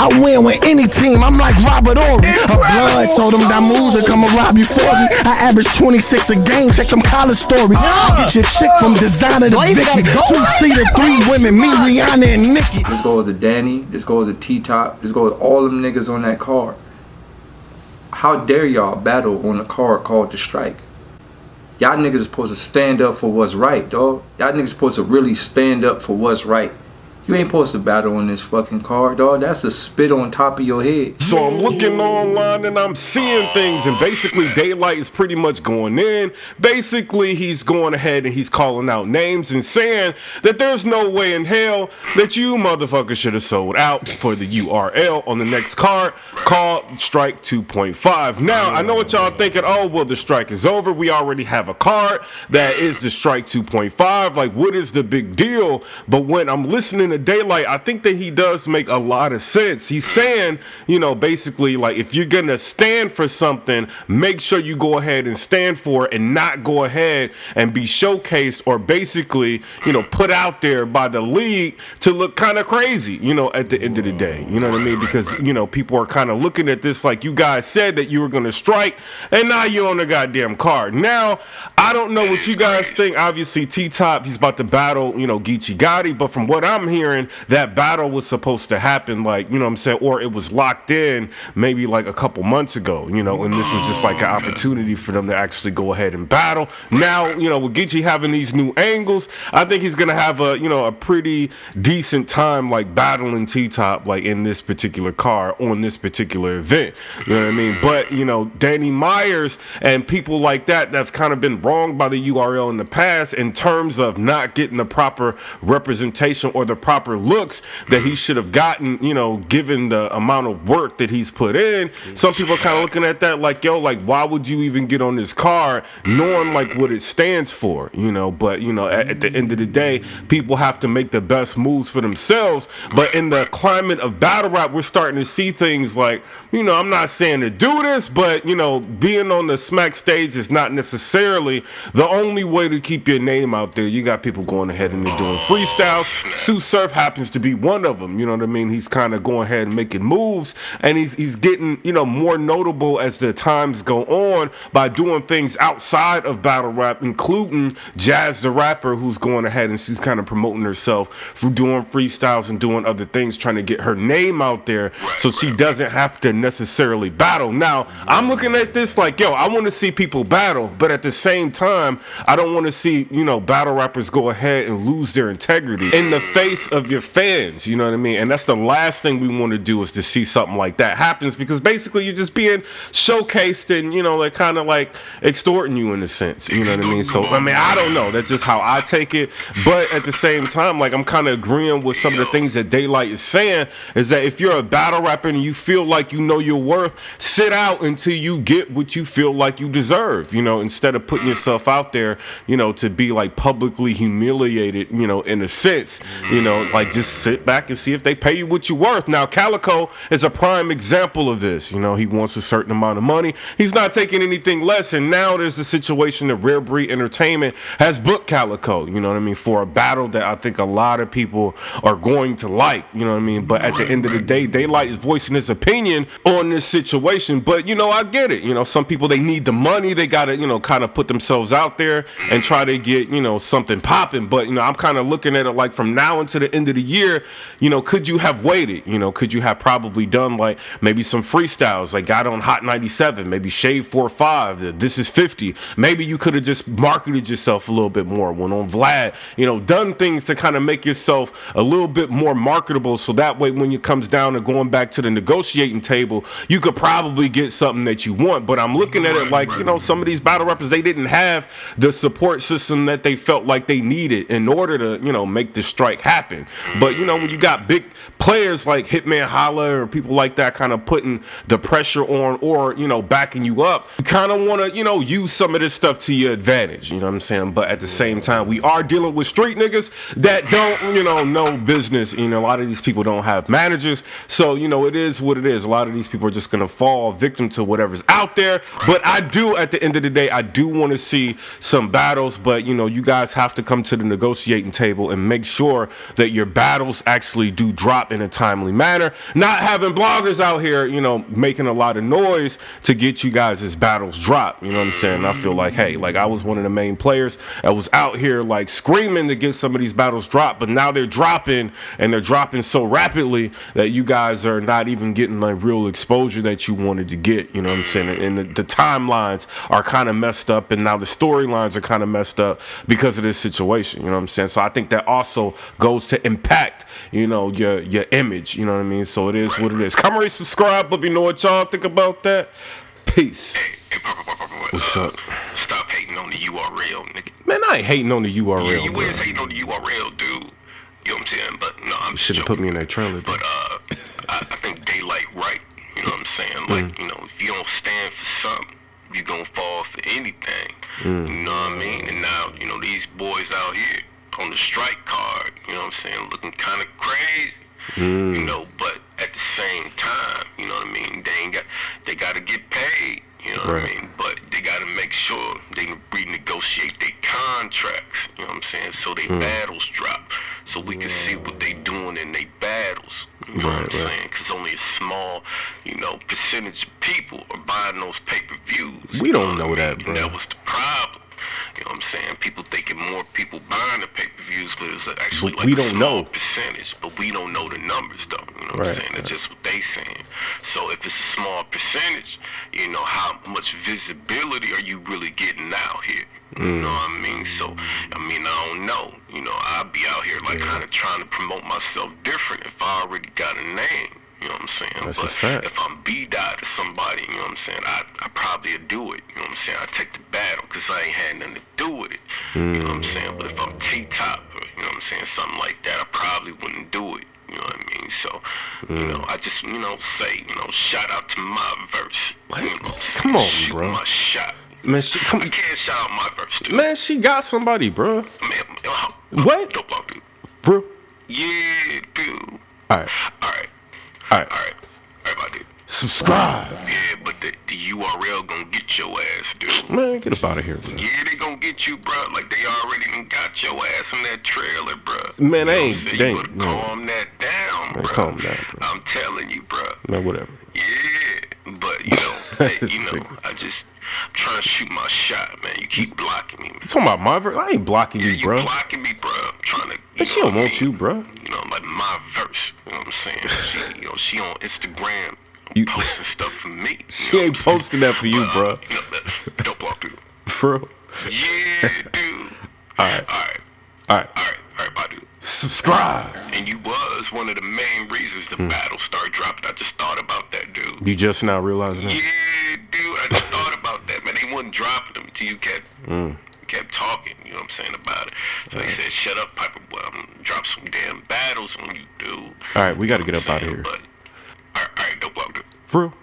I win with any team, I'm like Robert Ory. A blood, so them damoos that come and rob you for me. I average 26 a game, check them college stories. Get your chick from designer to Vicky. 2-seater, 3 women, me, Rihanna, and Nicki. This goes to Danny, this goes to T-Top, this goes to all them niggas on that card. How dare y'all battle on a card called The Strike? Y'all niggas is supposed to stand up for what's right, dog. Y'all niggas supposed to really stand up for what's right. You ain't supposed to battle on this fucking card, dog. That's a spit on top of your head. So I'm looking online and I'm seeing things, and basically DAYLYT is pretty much going in. Basically, he's going ahead and he's calling out names and saying that there's no way in hell that you motherfuckers should have sold out for the URL on the next card called Strike 2.5. Now, I know what y'all thinking. Oh, well, the strike is over. We already have a card that is the Strike 2.5. Like, what is the big deal? But when I'm listening to DAYLYT, I think that he does make a lot of sense. He's saying, you know, basically, like, if you're gonna stand for something, make sure you go ahead and stand for it and not go ahead and be showcased or basically, you know, put out there by the league to look kind of crazy, you know, at the end of the day. You know what I mean? Because, you know, people are kind of looking at this like you guys said that you were gonna strike and now you're on the goddamn card. Now, I don't know what you guys think. Obviously, T-Top, he's about to battle, you know, Geechee Gotti, but from what I'm hearing, that battle was supposed to happen, like, you know what I'm saying, or it was locked in maybe like a couple months ago, you know, and this was just like an opportunity for them to actually go ahead and battle. Now, you know, with Geechee having these new angles, I think he's gonna have a, you know, a pretty decent time like battling T-Top like in this particular card on this particular event, you know what I mean? But, you know, Danny Myers and people like that have kind of been wronged by the URL in the past in terms of not getting the proper representation or the proper looks that he should have gotten, you know, given the amount of work that he's put in. Some people are kind of looking at that like, yo, like, why would you even get on this card knowing like what it stands for, you know? But, you know, at the end of the day, people have to make the best moves for themselves. But in the climate of battle rap, we're starting to see things like, you know, I'm not saying to do this, but, you know, being on the smack stage is not necessarily the only way to keep your name out there. You got people going ahead and they're doing freestyles. Sue Surf happens to be one of them, you know what I mean? He's kind of going ahead and making moves, and he's getting, you know, more notable as the times go on by doing things outside of battle rap, including Jazz the Rapper, who's going ahead and she's kind of promoting herself for doing freestyles and doing other things, trying to get her name out there so she doesn't have to necessarily battle. Now, I'm looking at this like, yo, I want to see people battle, but at the same time, I don't want to see, you know, battle rappers go ahead and lose their integrity in the face of your fans, you know what I mean? And that's the last thing we want to do, is to see something like that happens, because basically you're just being showcased and, you know, like kind of like extorting you in a sense, you know what I mean? So, I mean, I don't know. That's just how I take it. But at the same time, like, I'm kind of agreeing with some of the things that DAYLYT is saying, is that if you're a battle rapper and you feel like you know your worth, sit out until you get what you feel like you deserve, you know, instead of putting yourself out there, you know, to be like publicly humiliated, you know, in a sense, you know, like just sit back and see if they pay you what you're worth. Now, Calico is a prime example of this. You know, he wants a certain amount of money. He's not taking anything less. And now there's a situation that Rare Breed Entertainment has booked Calico, you know what I mean, for a battle that I think a lot of people are going to like, you know what I mean? But at the end of the day, DAYLYT is voicing his opinion on this situation. But, you know, I get it. You know, some people, they need the money. They got to, you know, kind of put themselves out there and try to get, you know, something popping. But, you know, I'm kind of looking at it like from now until the end of the year, you know, could you have waited? You know, could you have probably done like maybe some freestyles, like got on Hot 97, maybe Shave 4-5, This Is 50. Maybe you could have just marketed yourself a little bit more, went on Vlad, you know, done things to kind of make yourself a little bit more marketable, so that way when it comes down to going back to the negotiating table, you could probably get something that you want. But I'm looking at it like, you know, some of these battle rappers, they didn't have the support system that they felt like they needed in order to, you know, make the strike happen. But, you know, when you got big players like Hitman Holla or people like that kind of putting the pressure on, or, you know, backing you up, you kind of want to, you know, use some of this stuff to your advantage, you know what I'm saying? But at the same time, we are dealing with street niggas that don't, you know business. You know, a lot of these people don't have managers, so, you know, it is what it is. A lot of these people are just gonna fall victim to whatever's out there. But I do, at the end of the day, I do want to see some battles. But, you know, you guys have to come to the negotiating table and make sure that that your battles actually do drop in a timely manner. Not having bloggers out here, you know, making a lot of noise to get you guys' battles drop. You know what I'm saying? I feel like, hey, like I was one of the main players that was out here like screaming to get some of these battles dropped, but now they're dropping, and they're dropping so rapidly that you guys are not even getting like real exposure that you wanted to get. You know what I'm saying? And the timelines are kind of messed up, and now the storylines are kind of messed up because of this situation. You know what I'm saying? So I think that also goes to impact, you know, your image. You know what I mean? So it is what it is. Come rate, subscribe. Let me know what y'all think about that. Peace. Hey, what's up? Stop hating on the URL, nigga. Man, I ain't hating on the URL. Yeah, you bro. is hating on the URL, dude. You know what I'm saying? But no, I'm Should have put me in that trailer. But I think DAYLYT right. You know what I'm saying? Like, you know, if you don't stand for something, you gonna fall for anything. You know what I mean? And now, you know, these boys out here on the strike card, you know what I'm saying, looking kind of crazy. You know, but at the same time, you know what I mean, they got to get paid. You know what I mean? But they got to make sure they renegotiate their contracts, you know what I'm saying, so they battles drop, so we can see what they doing in their battles. You know what I'm saying? Because only a small, you know, percentage of people are buying those pay-per-views. We don't know that, bro. That was the problem. You know what I'm saying? People thinking more people buying the pay-per-views, but it's actually But like we a don't small know. percentage. But we don't know the numbers, though. You know what I'm saying? That's just what they saying. So if it's a small percentage, you know, how much visibility are you really getting out here? You know what I mean? So, I mean, I don't know. You know, I'll be out here like kind of trying to promote myself different if I already got a name. You know what I'm saying? That's but a fact. if I'm B-Dot to somebody, you know what I'm saying, I probably would do it. You know what I'm saying? I take the battle because I ain't had nothing to do with it. You know what I'm saying? But if I'm T-Top, or, you know what I'm saying, something like that, I probably wouldn't do it. You know what I mean? So, you know, I just, you know, say, you know, shout out to my verse. You know, Come on, shoot bro. my shot. Man, I can't shout out my verse, dude. man, she got somebody, bro. Man, What? Dope block, dude. Bro. Yeah, dude. All right. All right. All right. All right. All right, my dude. Subscribe. Yeah, but the URL gonna get your ass, dude. Man, get up out of here, bro. Yeah, they gonna get you, bro. Like they already done got your ass in that trailer, bro. Man, they You know ain't- what I'm saying? they You ain't- better man. calm that down, Man, bro. calm down, bro. I'm telling you, bro. Man, whatever. Yeah, but you know, hey, you know, I'm trying to shoot my shot, man. You keep blocking me. You talking about my verse? I ain't blocking Yeah, you, bro. blocking me, bro. I'm trying to. But she don't want you, bro. You know, like my verse. You know what I'm saying? She, you know, she on Instagram You- posting stuff for me. You She know ain't what I'm saying? posting that for you, But, bro. You know, don't block dude. Bro. Yeah, dude. All right. All right. All right. All right. All right, bye, dude. Subscribe. And you was one of the main reasons the battle started dropping. I just thought about that, dude. You just now realizing that? Yeah, dude. I just thought about that, man. They wasn't dropping them until you kept talking, you know what I'm saying, about it. So they said, shut up, PIPERBOy. I'm gonna drop some damn battles on you, dude. All right, we got to get up out of here. But, all right, don't block, dude. For real?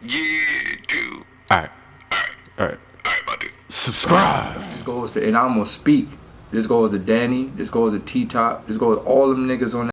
Yeah, dude. All right. All right. All right. All right, bye, dude. Subscribe. This goes to, and I'm gonna speak. This goes to Danny. This goes to T-Top. This goes to all them niggas on